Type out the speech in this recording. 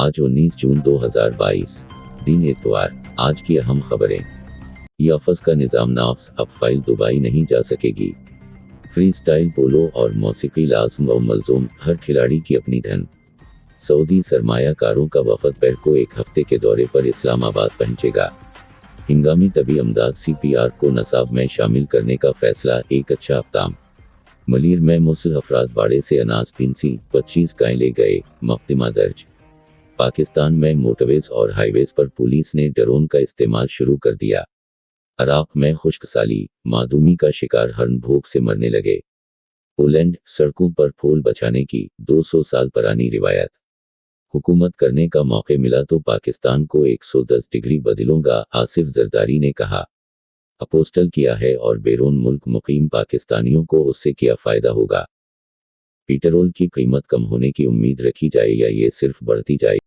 आज 19 जून 2022 दिन इतवार। आज की अहम खबरें। याफस का निज़ाम नाफ्स अब फाइल दुबई नहीं जा सकेगी। फ्री स्टाइल पोलो और मौसीकी लाज़म व मलज़ूम, हर खिलाड़ी की अपनी धन। सऊदी सरमायाकारों का वफद पैर को एक हफ्ते के दौरे पर इस्लामाबाद पहुंचेगा। हिंगामी तबी अमदाद CPR को नसाब में शामिल करने का फैसला, एक अच्छा अक़दाम। मलीर में मुसल अफराद बाड़े से अनाज फिंसी, 25 गाय ले गए, मुकदमा दर्ज। पाकिस्तान में मोटरवेज और हाईवेज पर पुलिस ने ड्रोन का इस्तेमाल शुरू कर दिया। इराक में खुश्क साली, मादूमी का शिकार हरण भूख से मरने लगे। पोलैंड, सड़कों पर फूल बचाने की 200 साल पुरानी रिवायत। हुकूमत करने का मौका मिला तो पाकिस्तान को 110 डिग्री बदलूंगा, आसिफ जरदारी ने कहा। अपोस्टल किया है और बैरून मुल्क मुकीम पाकिस्तानियों को उससे क्या फ़ायदा होगा। पेट्रोल की कीमत कम होने की उम्मीद रखी जाए या ये सिर्फ बढ़ती जाए।